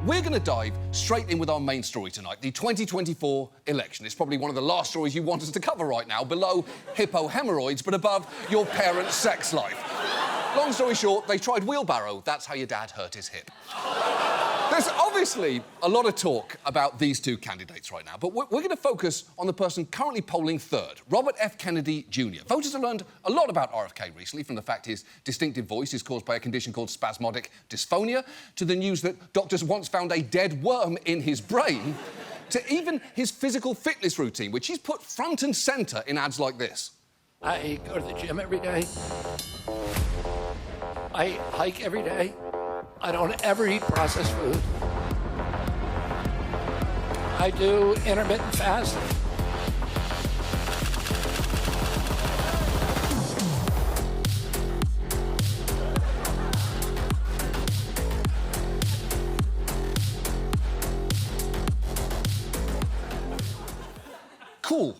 We're going to dive straight in with our main story tonight, the 2024 election. It's probably one of the last stories you want us to cover right now, below hippo hemorrhoids, but above your parents' sex life. Long story short, they tried wheelbarrow. That's how your dad hurt his hip. There's obviously a lot of talk about these two candidates right now, but we're going to focus on the person currently polling third, Robert F. Kennedy Jr. Voters have learned a lot about RFK recently, from the fact his distinctive voice is caused by a condition called spasmodic dysphonia, to the news that doctors once found a dead worm in his brain, to even his physical fitness routine, which he's put front and centre in ads like this. I go to the gym every day. I hike every day. I don't ever eat processed food. I do intermittent fasting. Cool.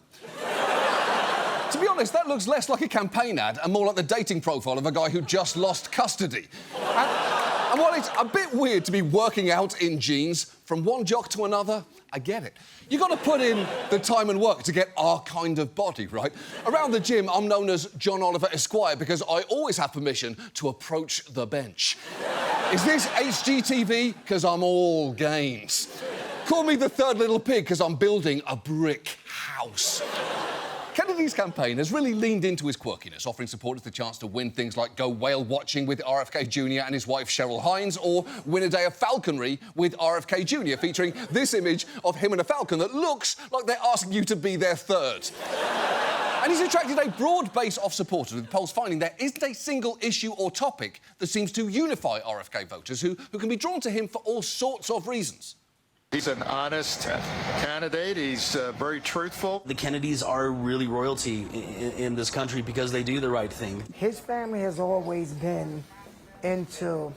To be honest, that looks less like a campaign ad and more like the dating profile of a guy who just lost custody. And while it's a bit weird to be working out in jeans from one jock to another, I get it. You got to put in the time and work to get our kind of body, right? Around the gym, I'm known as John Oliver Esquire because I always have permission to approach the bench. Is this HGTV? Because I'm all games. Call me the third little pig because I'm building a brick house. Kennedy's campaign has really leaned into his quirkiness, offering supporters the chance to win things like go whale watching with RFK Jr. and his wife Cheryl Hines, or win a day of falconry with RFK Jr., featuring this image of him and a falcon that looks like they're asking you to be their third. And he's attracted a broad base of supporters, with polls finding there isn't a single issue or topic that seems to unify RFK voters, who can be drawn to him for all sorts of reasons. He's an honest candidate. He's very truthful. The Kennedys are really royalty in this country because they do the right thing. His family has always been into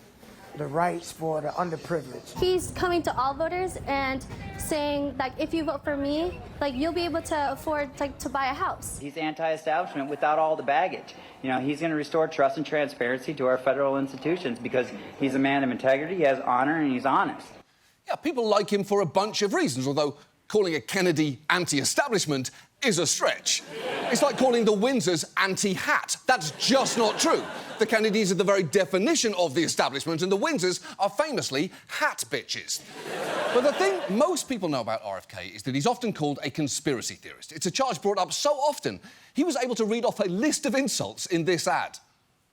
the rights for the underprivileged. He's coming to all voters and saying that if you vote for me, you'll be able to afford to buy a house. He's anti-establishment without all the baggage. You know, he's going to restore trust and transparency to our federal institutions because he's a man of integrity, he has honor, and he's honest. Yeah, people like him for a bunch of reasons, although calling a Kennedy anti-establishment is a stretch. It's like calling the Windsors anti-hat. That's just not true. The Kennedys are the very definition of the establishment, and the Windsors are famously hat bitches. But the thing most people know about RFK is that he's often called a conspiracy theorist. It's a charge brought up so often, he was able to read off a list of insults in this ad.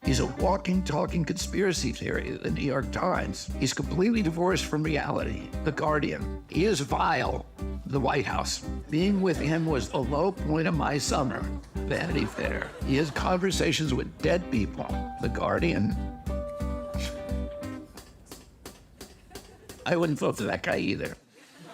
He's a walking, talking conspiracy theory, the New York Times. He's completely divorced from reality, The Guardian. He is vile, the White House. Being with him was the low point of my summer, Vanity Fair. He has conversations with dead people, The Guardian. I wouldn't vote for that guy either.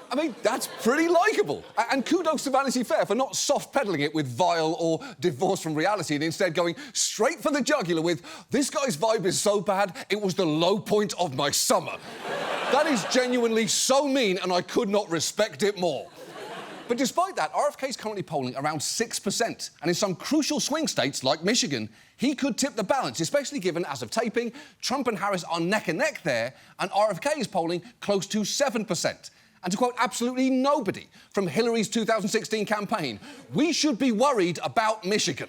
I mean, that's pretty likeable. And kudos to Vanity Fair for not soft-peddling it with vile or divorced from reality and instead going straight for the jugular with, this guy's vibe is so bad, it was the low point of my summer. That is genuinely so mean, and I could not respect it more. But despite that, RFK is currently polling around 6%, and in some crucial swing states like Michigan, he could tip the balance, especially given, as of taping, Trump and Harris are neck and neck there, and RFK is polling close to 7%. And to quote absolutely nobody from Hillary's 2016 campaign, we should be worried about Michigan.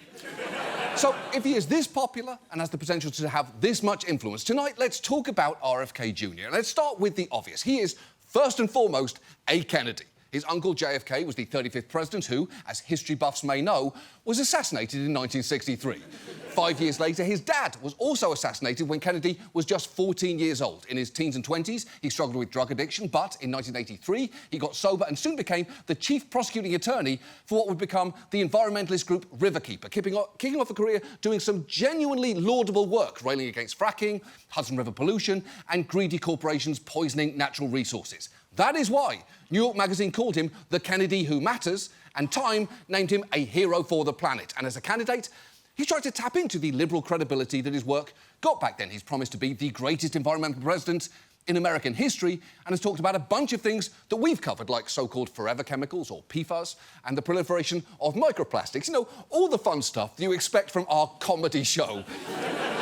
So, if he is this popular and has the potential to have this much influence, tonight let's talk about RFK Jr. Let's start with the obvious. He is, first and foremost, a Kennedy. His uncle JFK was the 35th president who, as history buffs may know, was assassinated in 1963. 5 years later, his dad was also assassinated when Kennedy was just 14 years old. In his teens and 20s, he struggled with drug addiction, but in 1983, he got sober and soon became the chief prosecuting attorney for what would become the environmentalist group Riverkeeper, kicking off a career doing some genuinely laudable work, railing against fracking, Hudson River pollution, and greedy corporations poisoning natural resources. That is why New York Magazine called him the Kennedy who matters, and Time named him a hero for the planet. And as a candidate, he's tried to tap into the liberal credibility that his work got back then. He's promised to be the greatest environmental president in American history and has talked about a bunch of things that we've covered, like so-called forever chemicals, or PFAS, and the proliferation of microplastics. You know, all the fun stuff that you expect from our comedy show.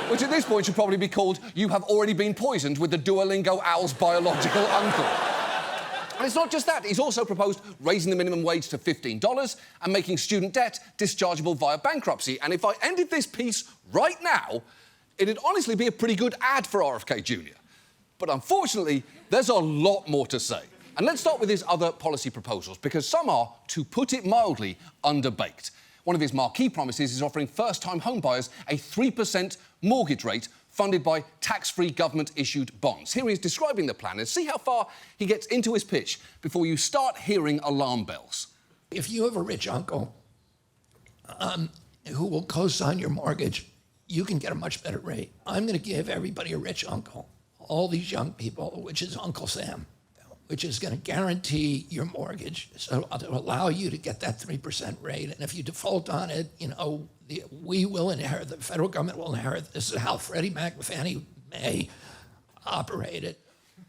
Which at this point should probably be called You Have Already Been Poisoned with the Duolingo Owl's Biological Uncle. And it's not just that. He's also proposed raising the minimum wage to $15 and making student debt dischargeable via bankruptcy. And if I ended this piece right now, it'd honestly be a pretty good ad for RFK Jr. But unfortunately, there's a lot more to say. And let's start with his other policy proposals, because some are, to put it mildly, underbaked. One of his marquee promises is offering first-time homebuyers a 3% mortgage rate funded by tax-free government-issued bonds. Here he is describing the plan, and see how far he gets into his pitch before you start hearing alarm bells. If you have a rich uncle who will co-sign your mortgage, you can get a much better rate. I'm going to give everybody a rich uncle, all these young people, which is Uncle Sam, which is going to guarantee your mortgage, so to allow you to get that 3% rate. And if you default on it, you know, we will inherit, the federal government will inherit. This is how Freddie Mac and Fannie Mae operated.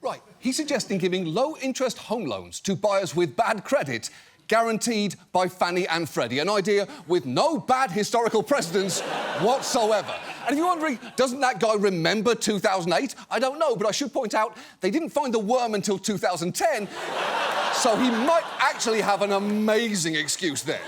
Right, he's suggesting giving low-interest home loans to buyers with bad credit, guaranteed by Fannie and Freddie, an idea with no bad historical precedents whatsoever. And if you're wondering, doesn't that guy remember 2008? I don't know, but I should point out they didn't find the worm until 2010, so he might actually have an amazing excuse there.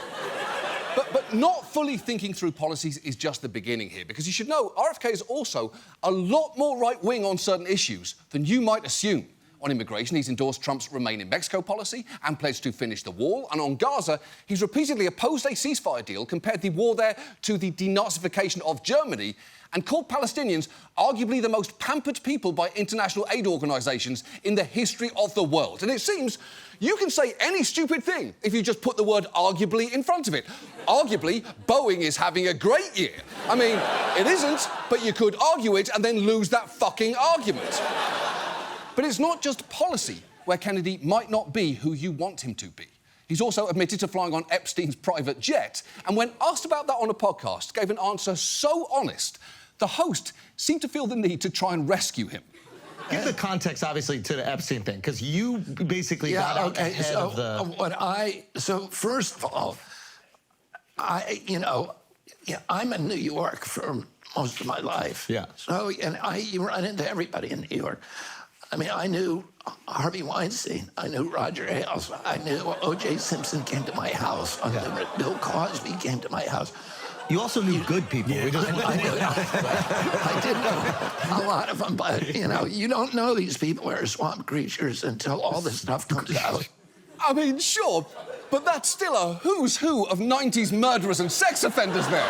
But not fully thinking through policies is just the beginning here, because you should know RFK is also a lot more right-wing on certain issues than you might assume. On immigration, he's endorsed Trump's Remain in Mexico policy and pledged to finish the wall. And on Gaza, he's repeatedly opposed a ceasefire deal, compared the war there to the denazification of Germany, and called Palestinians arguably the most pampered people by international aid organisations in the history of the world. And it seems you can say any stupid thing if you just put the word arguably in front of it. Arguably, Boeing is having a great year. I mean, it isn't, but you could argue it and then lose that fucking argument. But it's not just policy where Kennedy might not be who you want him to be. He's also admitted to flying on Epstein's private jet, and when asked about that on a podcast, gave an answer so honest, the host seemed to feel the need to try and rescue him. Give the context, obviously, to the Epstein thing, because you basically got out ahead of the... So first of all, I'm in New York for most of my life. Yeah. So, you run into everybody in New York. I mean, I knew Harvey Weinstein. I knew Roger Ailes. I knew O.J. Simpson came to my house. Bill Cosby came to my house. You also knew good people. Yeah, I did know a lot of them, but, you don't know these people are swamp creatures until all this stuff comes out. I mean, sure, but that's still a who's who of 90s murderers and sex offenders there.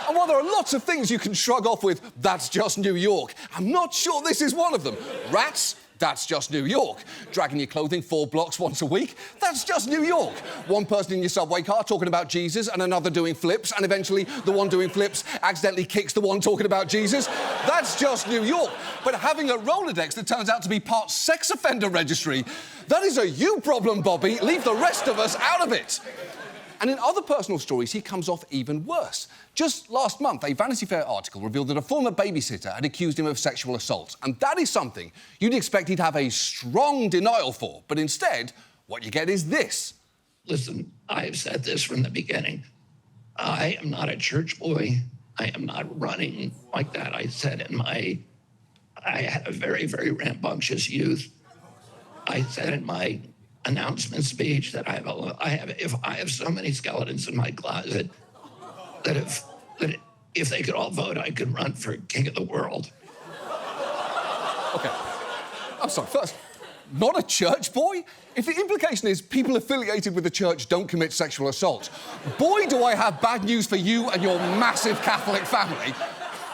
And while there are lots of things you can shrug off with, that's just New York, I'm not sure this is one of them. Rats? That's just New York. Dragging your clothing 4 blocks once a week? That's just New York. One person in your subway car talking about Jesus and another doing flips, and eventually the one doing flips accidentally kicks the one talking about Jesus? That's just New York. But having a Rolodex that turns out to be part sex offender registry, that is a you problem, Bobby. Leave the rest of us out of it. And in other personal stories, he comes off even worse. Just last month, a Vanity Fair article revealed that a former babysitter had accused him of sexual assault. And that is something you'd expect he'd have a strong denial for. But instead, what you get is this. Listen, I've said this from the beginning. I am not a church boy. I am not running like that. I had a very, very rambunctious youth. I said in my announcement speech that I have so many skeletons in my closet that if they could all vote, I could run for king of the world. OK. I'm sorry, first, not a church boy? If the implication is people affiliated with the church don't commit sexual assault, boy, do I have bad news for you and your massive Catholic family.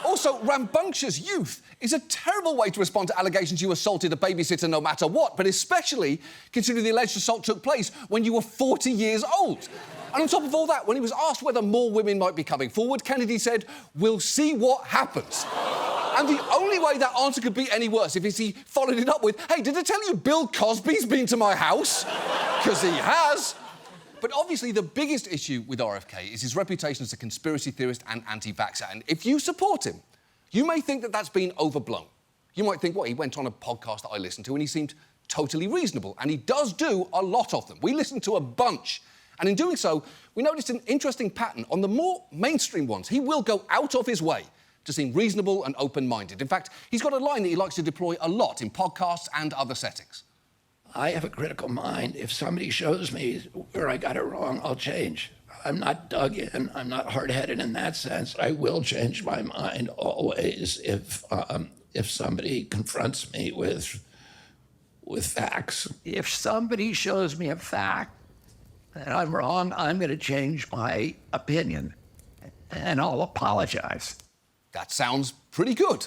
Also, rambunctious youth is a terrible way to respond to allegations you assaulted a babysitter no matter what, but especially considering the alleged assault took place when you were 40 years old. And on top of all that, when he was asked whether more women might be coming forward, Kennedy said, "We'll see what happens." And the only way that answer could be any worse if he followed it up with, "Hey, did I tell you Bill Cosby's been to my house?" Because he has. But obviously the biggest issue with RFK is his reputation as a conspiracy theorist and anti-vaxxer. And if you support him, you may think that that's been overblown. You might think, well, he went on a podcast that I listened to and he seemed totally reasonable. And he does do a lot of them. We listened to a bunch. And in doing so, we noticed an interesting pattern. On the more mainstream ones, he will go out of his way to seem reasonable and open-minded. In fact, he's got a line that he likes to deploy a lot in podcasts and other settings. I have a critical mind. If somebody shows me where I got it wrong, I'll change. I'm not dug in. I'm not hard-headed in that sense. I will change my mind always if somebody confronts me with facts. If somebody shows me a fact that I'm wrong, I'm going to change my opinion, and I'll apologize. That sounds pretty good.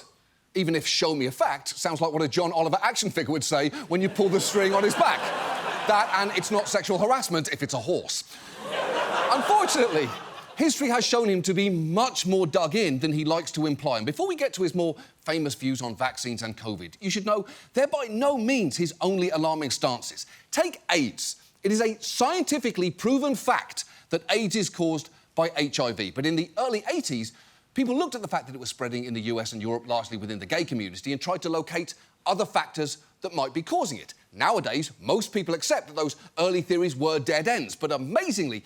Even if show me a fact sounds like what a John Oliver action figure would say when you pull the string on his back. That and it's not sexual harassment if it's a horse. Unfortunately, history has shown him to be much more dug in than he likes to imply. And before we get to his more famous views on vaccines and COVID, you should know they're by no means his only alarming stances. Take AIDS. It is a scientifically proven fact that AIDS is caused by HIV. But in the early 80s, people looked at the fact that it was spreading in the US and Europe, largely within the gay community, and tried to locate other factors that might be causing it. Nowadays, most people accept that those early theories were dead ends. But amazingly,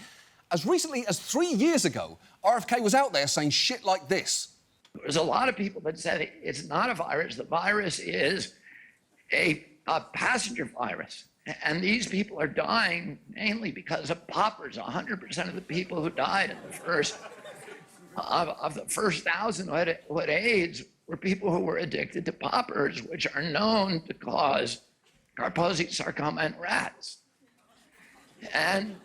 as recently as 3 years ago, RFK was out there saying shit like this. There's a lot of people that said it's not a virus. The virus is a passenger virus. And these people are dying mainly because of poppers. 100% of the people who died in the first of the first 1,000 who had AIDS were people who were addicted to poppers, which are known to cause Kaposi sarcoma in rats. And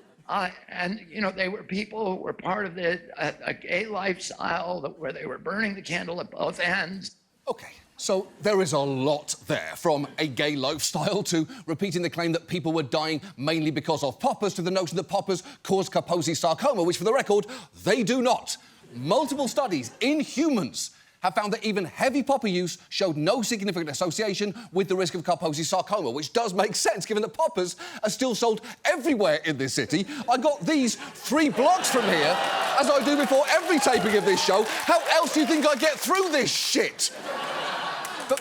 you know, they were people who were part of a gay lifestyle where they were burning the candle at both ends. OK, so there is a lot there, from a gay lifestyle to repeating the claim that people were dying mainly because of poppers to the notion that poppers cause Kaposi sarcoma, which, for the record, they do not. Multiple studies in humans have found that even heavy popper use showed no significant association with the risk of Kaposi sarcoma, which does make sense given that poppers are still sold everywhere in this city. I got these 3 blocks from here, as I do before every taping of this show. How else do you think I get through this shit?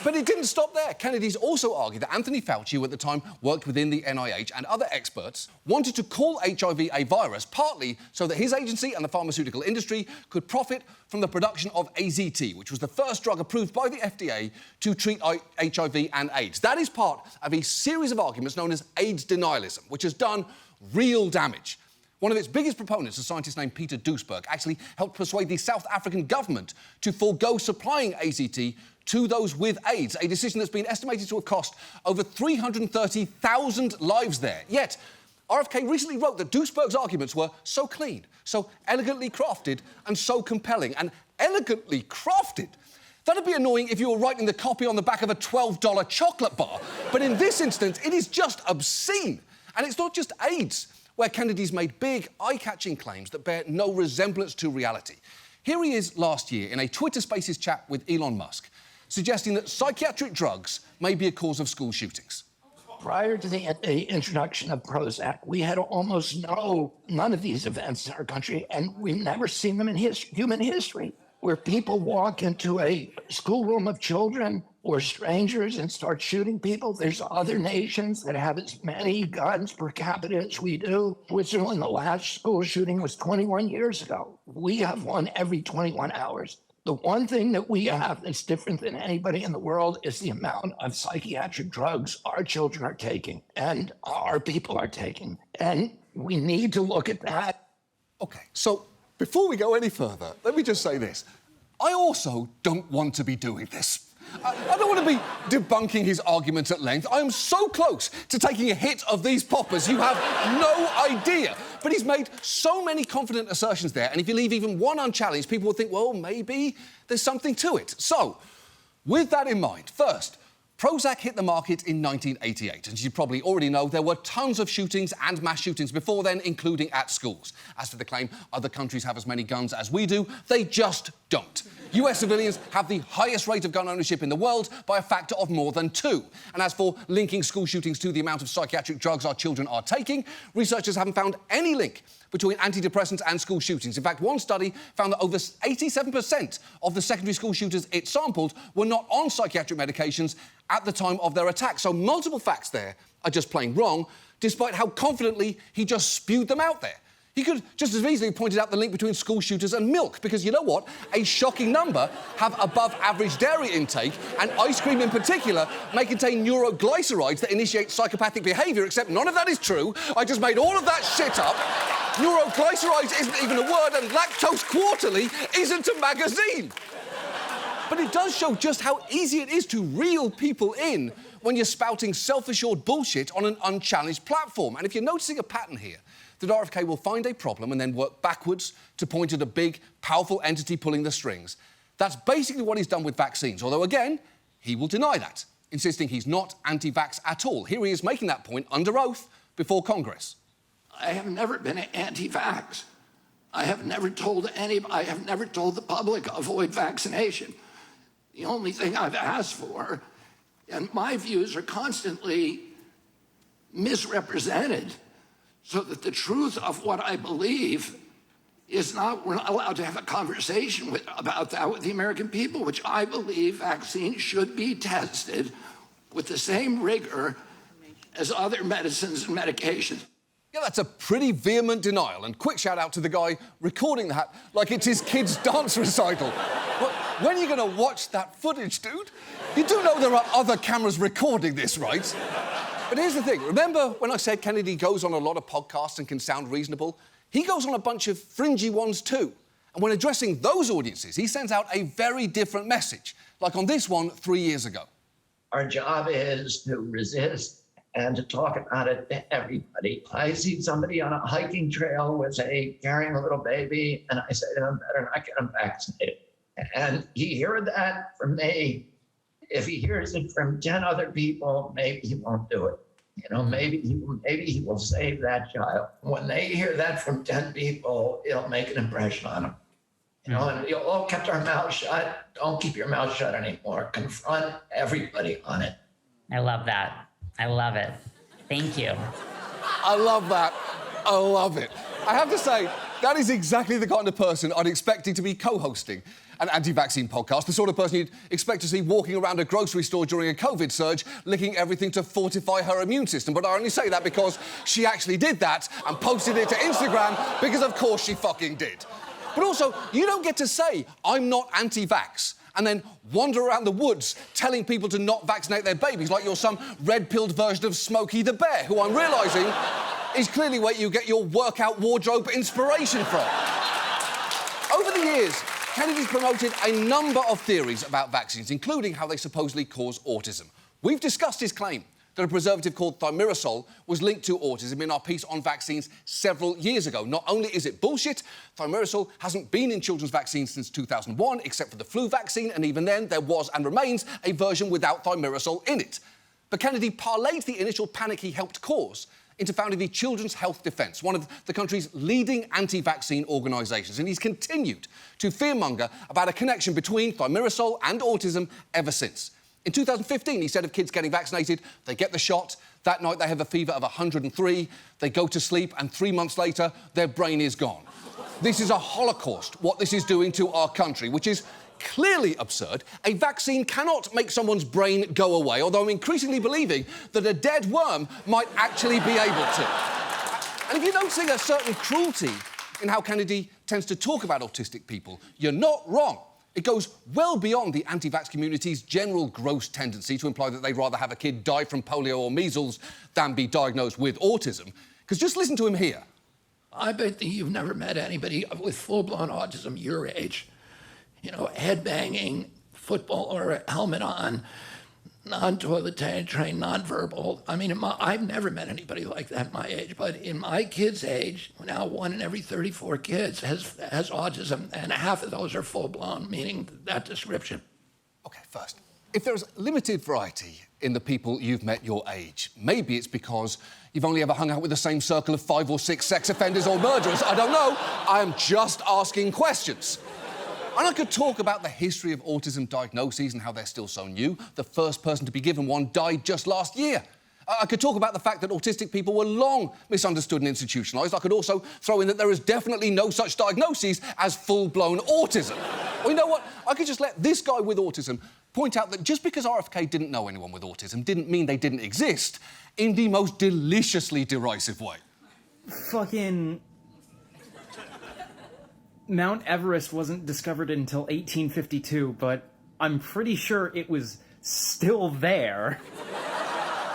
But it didn't stop there. Kennedy's also argued that Anthony Fauci, who at the time worked within the NIH, and other experts wanted to call HIV a virus, partly so that his agency and the pharmaceutical industry could profit from the production of AZT, which was the first drug approved by the FDA to treat HIV and AIDS. That is part of a series of arguments known as AIDS denialism, which has done real damage. One of its biggest proponents, a scientist named Peter Duesberg, actually helped persuade the South African government to forego supplying AZT to those with AIDS, a decision that's been estimated to have cost over 330,000 lives there. Yet, RFK recently wrote that Duesberg's arguments were so clean, so elegantly crafted, and so compelling. And elegantly crafted? That'd be annoying if you were writing the copy on the back of a $12 chocolate bar. But in this instance, it is just obscene. And it's not just AIDS, where Kennedy's made big, eye-catching claims that bear no resemblance to reality. Here he is last year in a Twitter Spaces chat with Elon Musk, suggesting that psychiatric drugs may be a cause of school shootings. Prior to the introduction of Prozac, we had almost none of these events in our country, and we've never seen them in human history, where people walk into a schoolroom of children or strangers and start shooting people. There's other nations that have as many guns per capita as we do. Switzerland, the last school shooting was 21 years ago. We have one every 21 hours. The one thing that we have that's different than anybody in the world is the amount of psychiatric drugs our children are taking and our people are taking. And we need to look at that. OK, so before we go any further, let me just say this. I also don't want to be doing this. I don't want to be debunking his arguments at length. I am so close to taking a hit of these poppers, you have no idea. But he's made so many confident assertions there, and if you leave even one unchallenged, people will think, well, maybe there's something to it. So, with that in mind, first, Prozac hit the market in 1988, and as you probably already know, there were tons of shootings and mass shootings before then, including at schools. As for the claim other countries have as many guns as we do, they just don't. US civilians have the highest rate of gun ownership in the world by a factor of more than 2. And as for linking school shootings to the amount of psychiatric drugs our children are taking, researchers haven't found any link between antidepressants and school shootings. In fact, one study found that over 87% of the secondary school shooters it sampled were not on psychiatric medications at the time of their attack. So multiple facts there are just plain wrong, despite how confidently he just spewed them out there. He could just as easily have pointed out the link between school shooters and milk, because you know what? A shocking number have above average dairy intake, and ice cream in particular may contain neuroglycerides that initiate psychopathic behaviour, except none of that is true. I just made all of that shit up. Neuroglycerides isn't even a word, and Lactose Quarterly isn't a magazine. But it does show just how easy it is to reel people in when you're spouting self-assured bullshit on an unchallenged platform. And if you're noticing a pattern here, that RFK will find a problem and then work backwards to point at a big, powerful entity pulling the strings. That's basically what he's done with vaccines, although, again, he will deny that, insisting he's not anti-vax at all. Here he is making that point under oath before Congress. I have never been anti-vax. I have never told the public avoid vaccination. The only thing I've asked for, and my views are constantly misrepresented, so that the truth of what I believe is not, we're not allowed to have a conversation about that with the American people, which I believe vaccines should be tested with the same rigor as other medicines and medications. Yeah, that's a pretty vehement denial, and quick shout out to the guy recording that like it's his kid's dance recital. But when are you going to watch that footage, dude? You do know there are other cameras recording this, right? But here's the thing. Remember when I said Kennedy goes on a lot of podcasts and can sound reasonable? He goes on a bunch of fringy ones too. And when addressing those audiences, he sends out a very different message, like on this one 3 years ago. Our job is to resist and to talk about it to everybody. I see somebody on a hiking trail carrying a little baby, and I say to him, better not get him vaccinated. And he heard that from me. If he hears it from 10 other people, maybe he won't do it. You know, maybe he will save that child. When they hear that from 10 people, it'll make an impression on them. You know, and we all kept our mouths shut. Don't keep your mouth shut anymore. Confront everybody on it. I love that. I love it. Thank you. I love that. I love it. I have to say, that is exactly the kind of person I'd expect to be co-hosting an anti-vaccine podcast, the sort of person you'd expect to see walking around a grocery store during a COVID surge, licking everything to fortify her immune system. But I only say that because she actually did that and posted it to Instagram, because of course she fucking did. But also, you don't get to say, I'm not anti-vax, and then wander around the woods telling people to not vaccinate their babies like you're some red-pilled version of Smokey the Bear, who I'm realising is clearly where you get your workout wardrobe inspiration from. Over the years, Kennedy's promoted a number of theories about vaccines, including how they supposedly cause autism. We've discussed his claim that a preservative called thimerosal was linked to autism in our piece on vaccines several years ago. Not only is it bullshit, thimerosal hasn't been in children's vaccines since 2001, except for the flu vaccine, and even then there was and remains a version without thimerosal in it. But Kennedy parlayed the initial panic he helped cause into founding the Children's Health Defence, one of the country's leading anti-vaccine organisations, and he's continued to fearmonger about a connection between thimerosal and autism ever since. In 2015, he said of kids getting vaccinated, they get the shot, that night they have a fever of 103, they go to sleep, and 3 months later, their brain is gone. This is a holocaust, what this is doing to our country, which is clearly absurd. A vaccine cannot make someone's brain go away, although I'm increasingly believing that a dead worm might actually be able to. And if you don't see a certain cruelty in how Kennedy tends to talk about autistic people, you're not wrong. It goes well beyond the anti-vax community's general gross tendency to imply that they'd rather have a kid die from polio or measles than be diagnosed with autism. Because just listen to him here. I bet that you've never met anybody with full-blown autism your age. You know, headbanging, football or a helmet on, non-toilet trained, non-verbal. I mean, I've never met anybody like that my age, but in my kids' age, now 1 in every 34 kids has autism, and half of those are full-blown, meaning that description. OK, first, If there's limited variety in the people you've met your age, maybe it's because you've only ever hung out with the same circle of 5 or 6 sex offenders or murderers. I don't know. I am just asking questions. And I could talk about the history of autism diagnoses and how they're still so new. The first person to be given one died just last year. I could talk about the fact that autistic people were long misunderstood and institutionalised. I could also throw in that there is definitely no such diagnoses as full-blown autism. Or you know what? I could just let this guy with autism point out that just because RFK didn't know anyone with autism didn't mean they didn't exist in the most deliciously derisive way. Fucking... Mount Everest wasn't discovered until 1852, but I'm pretty sure it was still there.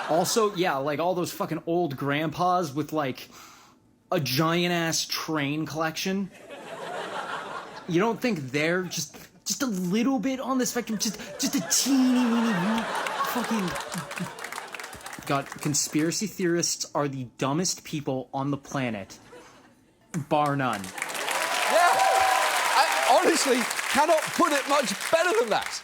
Also, yeah, like all those fucking old grandpas with like a giant-ass train collection. You don't think they're just a little bit on the spectrum? Just a teeny weeny fucking... God, conspiracy theorists are the dumbest people on the planet, bar none. I honestly cannot put it much better than that.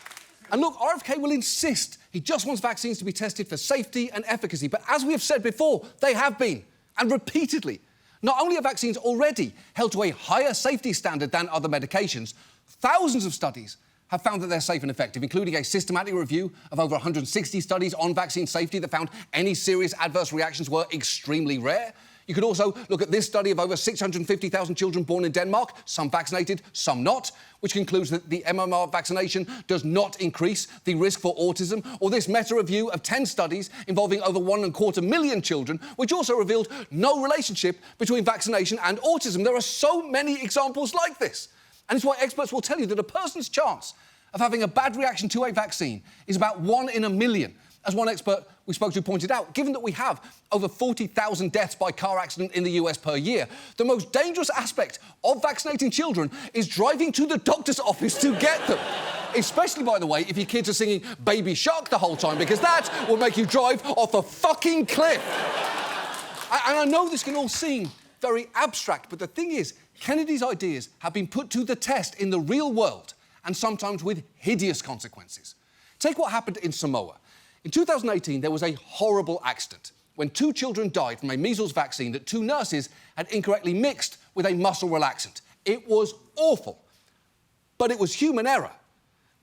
And look, RFK will insist he just wants vaccines to be tested for safety and efficacy. But as we have said before, they have been, and repeatedly. Not only are vaccines already held to a higher safety standard than other medications, thousands of studies have found that they're safe and effective, including a systematic review of over 160 studies on vaccine safety that found any serious adverse reactions were extremely rare. You could also look at this study of over 650,000 children born in Denmark, some vaccinated, some not, which concludes that the MMR vaccination does not increase the risk for autism, or this meta-review of 10 studies involving over 1.25 million children, which also revealed no relationship between vaccination and autism. There are so many examples like this. And it's why experts will tell you that a person's chance of having a bad reaction to a vaccine is about 1 in a million. As one expert we spoke to pointed out, given that we have over 40,000 deaths by car accident in the US per year, the most dangerous aspect of vaccinating children is driving to the doctor's office to get them. Especially, by the way, if your kids are singing Baby Shark the whole time, because that will make you drive off a fucking cliff. And I know this can all seem very abstract, but the thing is, Kennedy's ideas have been put to the test in the real world, and sometimes with hideous consequences. Take what happened in Samoa. In 2018, there was a horrible accident when 2 children died from a measles vaccine that 2 nurses had incorrectly mixed with a muscle relaxant. It was awful, but it was human error.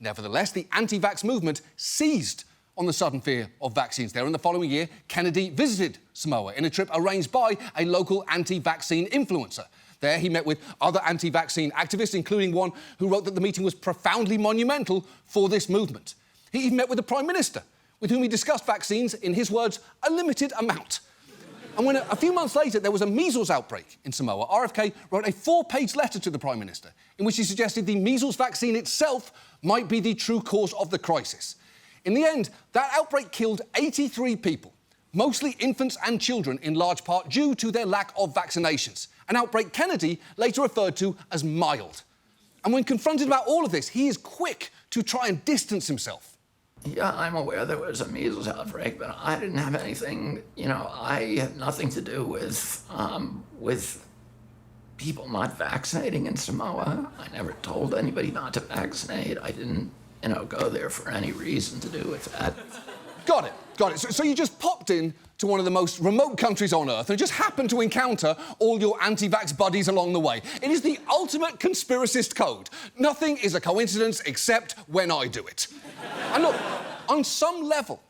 Nevertheless, the anti-vax movement seized on the sudden fear of vaccines there, and the following year, Kennedy visited Samoa in a trip arranged by a local anti-vaccine influencer. There, he met with other anti-vaccine activists, including one who wrote that the meeting was profoundly monumental for this movement. He even met with the Prime Minister, with whom he discussed vaccines, in his words, a limited amount. And when a few months later there was a measles outbreak in Samoa, RFK wrote a 4-page letter to the Prime Minister in which he suggested the measles vaccine itself might be the true cause of the crisis. In the end, that outbreak killed 83 people, mostly infants and children, in large part due to their lack of vaccinations, an outbreak Kennedy later referred to as mild. And when confronted about all of this, he is quick to try and distance himself. Yeah, I'm aware there was a measles outbreak, but I didn't have anything, I had nothing to do with people not vaccinating in Samoa. I never told anybody not to vaccinate. I didn't, go there for any reason to do with that. Got it. So you just popped in to one of the most remote countries on Earth and just happened to encounter all your anti-vax buddies along the way. It is the ultimate conspiracist code. Nothing is a coincidence except when I do it. And look, on some level,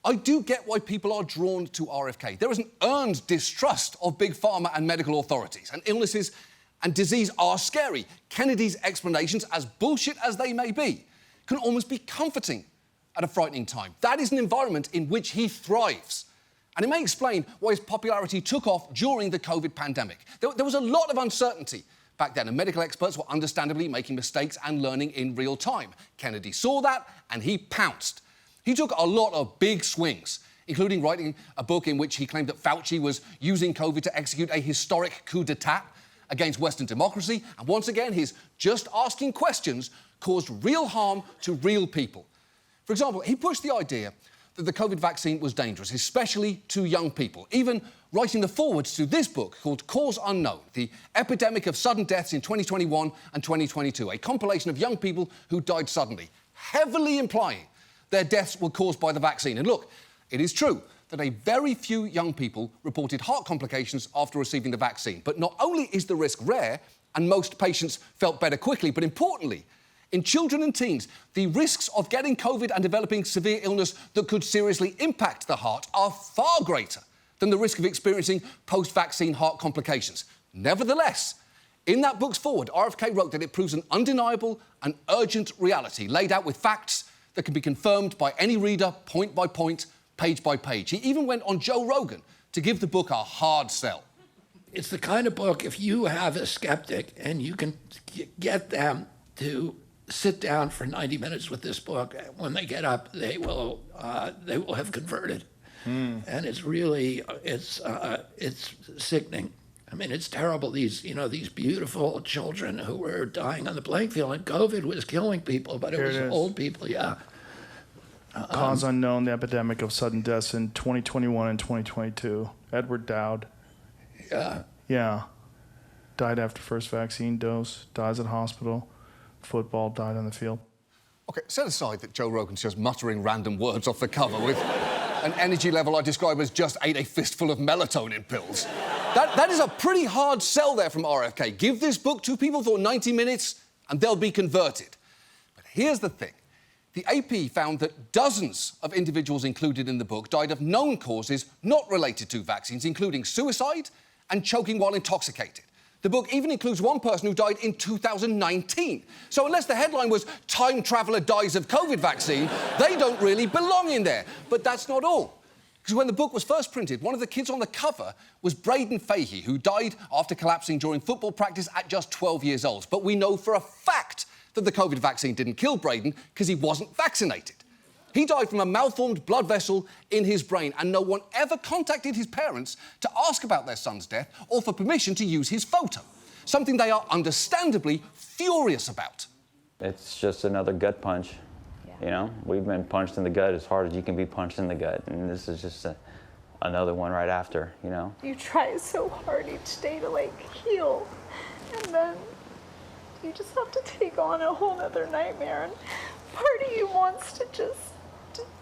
I do get why people are drawn to RFK. There is an earned distrust of big pharma and medical authorities, and illnesses and disease are scary. Kennedy's explanations, as bullshit as they may be, can almost be comforting at a frightening time. That is an environment in which he thrives. And it may explain why his popularity took off during the COVID pandemic. There was a lot of uncertainty back then, and medical experts were understandably making mistakes and learning in real time. Kennedy saw that, and he pounced. He took a lot of big swings, including writing a book in which he claimed that Fauci was using COVID to execute a historic coup d'etat against Western democracy. And once again, his just asking questions caused real harm to real people. For example, he pushed the idea that the COVID vaccine was dangerous, especially to young people, even writing the forwards to this book called Cause Unknown, The Epidemic of Sudden Deaths in 2021 and 2022, a compilation of young people who died suddenly, heavily implying their deaths were caused by the vaccine. And look, it is true that a very few young people reported heart complications after receiving the vaccine. But not only is the risk rare, and most patients felt better quickly, but importantly, in children and teens, the risks of getting COVID and developing severe illness that could seriously impact the heart are far greater than the risk of experiencing post-vaccine heart complications. Nevertheless, in that book's foreword, RFK wrote that it proves an undeniable and urgent reality laid out with facts that can be confirmed by any reader, point by point, page by page. He even went on Joe Rogan to give the book a hard sell. It's the kind of book, if you have a skeptic and you can get them to sit down for 90 minutes with this book, when they get up, they will have converted. And it's really, it's sickening. I mean, it's terrible. These beautiful children who were dying on the playing field, and COVID was killing people, but it was old people, yeah. Cause unknown, the epidemic of sudden deaths in 2021 and 2022. Edward Dowd. Yeah. Yeah. Died after first vaccine dose, dies at hospital. Football, died on the field. OK, set aside that Joe Rogan's just muttering random words off the cover with an energy level I describe as just ate a fistful of melatonin pills. That is a pretty hard sell there from RFK. Give this book to people for 90 minutes and they'll be converted. But here's the thing. The AP found that dozens of individuals included in the book died of known causes not related to vaccines, including suicide and choking while intoxicated. The book even includes one person who died in 2019. So unless the headline was "Time Traveller Dies of COVID Vaccine," they don't really belong in there. But that's not all. Because when the book was first printed, one of the kids on the cover was Braden Fahey, who died after collapsing during football practice at just 12 years old. But we know for a fact that the COVID vaccine didn't kill Braden because he wasn't vaccinated. He died from a malformed blood vessel in his brain, and no one ever contacted his parents to ask about their son's death or for permission to use his photo, something they are understandably furious about. It's just another gut punch. You know, we've been punched in the gut as hard as you can be punched in the gut, and this is just another one right after, you know. You try so hard each day to, like, heal, and then you just have to take on a whole other nightmare, and part of you wants to just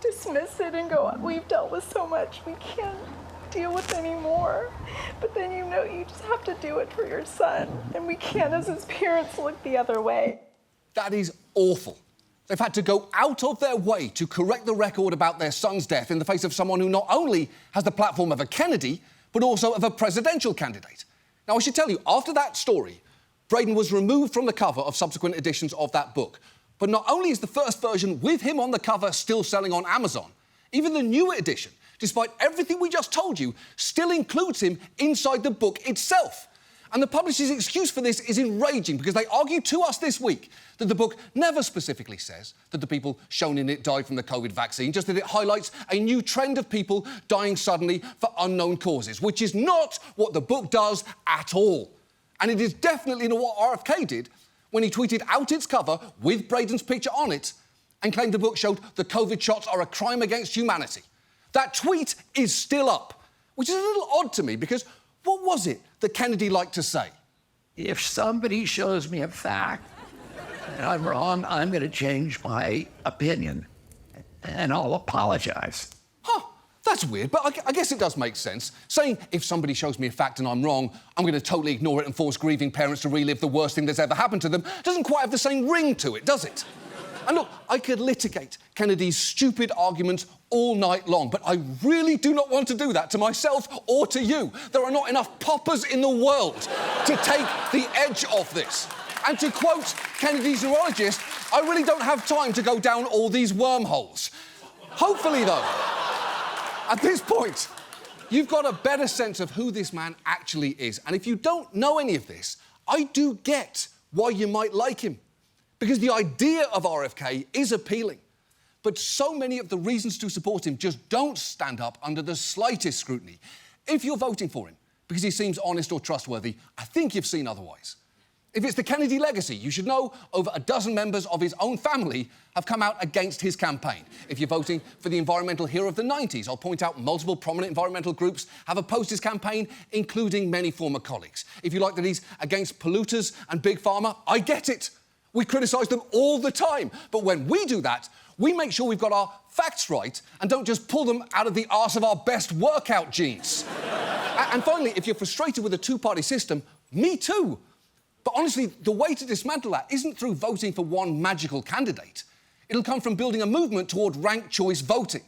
dismiss it and go, we've dealt with so much, we can't deal with anymore. But then you know you just have to do it for your son, and we can't, as his parents, look the other way. That is awful. They've had to go out of their way to correct the record about their son's death in the face of someone who not only has the platform of a Kennedy, but also of a presidential candidate. Now, I should tell you, after that story, Braden was removed from the cover of subsequent editions of that book. But not only is the first version with him on the cover still selling on Amazon, even the newer edition, despite everything we just told you, still includes him inside the book itself. And the publisher's excuse for this is enraging because they argue to us this week that the book never specifically says that the people shown in it died from the COVID vaccine, just that it highlights a new trend of people dying suddenly for unknown causes, which is not what the book does at all. And it is definitely not what RFK did when he tweeted out its cover with Braden's picture on it and claimed the book showed the COVID shots are a crime against humanity. That tweet is still up, which is a little odd to me because what was it that Kennedy liked to say? If somebody shows me a fact and I'm wrong, I'm going to change my opinion and I'll apologize. Huh. That's weird, but I guess it does make sense. Saying, if somebody shows me a fact and I'm wrong, I'm going to totally ignore it and force grieving parents to relive the worst thing that's ever happened to them doesn't quite have the same ring to it, does it? And look, I could litigate Kennedy's stupid arguments all night long, but I really do not want to do that to myself or to you. There are not enough poppers in the world to take the edge off this. And to quote Kennedy's neurologist, I really don't have time to go down all these wormholes. Hopefully, though, at this point, you've got a better sense of who this man actually is. And if you don't know any of this, I do get why you might like him. Because the idea of RFK is appealing. But so many of the reasons to support him just don't stand up under the slightest scrutiny. If you're voting for him because he seems honest or trustworthy, I think you've seen otherwise. If it's the Kennedy legacy, you should know over a dozen members of his own family have come out against his campaign. If you're voting for the environmental hero of the 90s, I'll point out multiple prominent environmental groups have opposed his campaign, including many former colleagues. If you like that he's against polluters and Big Pharma, I get it. We criticise them all the time. But when we do that, we make sure we've got our facts right and don't just pull them out of the arse of our best workout jeans. And finally, if you're frustrated with a two-party system, me too. But honestly, the way to dismantle that isn't through voting for one magical candidate. It'll come from building a movement toward ranked choice voting.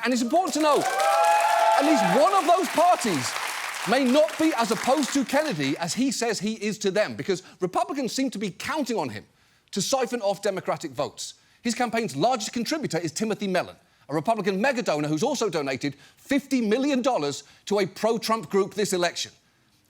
And it's important to know, at least one of those parties may not be as opposed to Kennedy as he says he is to them, because Republicans seem to be counting on him to siphon off Democratic votes. His campaign's largest contributor is Timothy Mellon, a Republican mega-donor who's also donated $50 million to a pro-Trump group this election.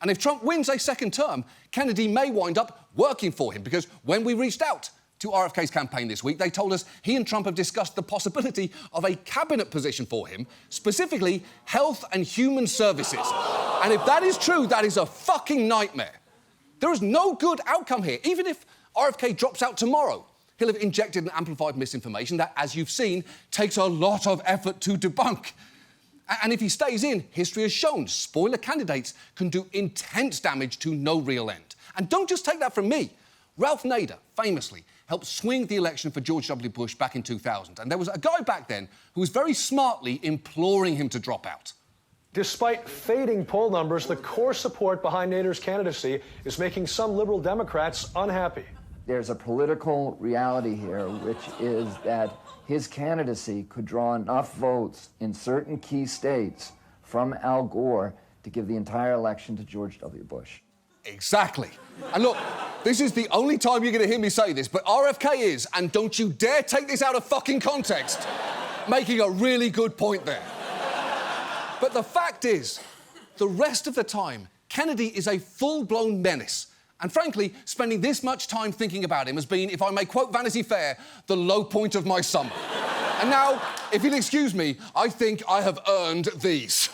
And if Trump wins a second term, Kennedy may wind up working for him, because when we reached out to RFK's campaign this week, they told us he and Trump have discussed the possibility of a cabinet position for him, specifically Health and Human Services. And if that is true, that is a fucking nightmare. There is no good outcome here. Even if RFK drops out tomorrow, he'll have injected and amplified misinformation that, as you've seen, takes a lot of effort to debunk. And if he stays in, history has shown spoiler candidates can do intense damage to no real end. And don't just take that from me. Ralph Nader, famously, helped swing the election for George W. Bush back in 2000. And there was a guy back then who was very smartly imploring him to drop out. Despite fading poll numbers, the core support behind Nader's candidacy is making some liberal Democrats unhappy. There's a political reality here, which is that his candidacy could draw enough votes in certain key states from Al Gore to give the entire election to George W. Bush. Exactly. And look, this is the only time you're going to hear me say this, but RFK is, and don't you dare take this out of fucking context, making a really good point there. But the fact is, the rest of the time, Kennedy is a full-blown menace. And frankly, spending this much time thinking about him has been, if I may quote Vanity Fair, the low point of my summer. And now, if you'll excuse me, I think I have earned these.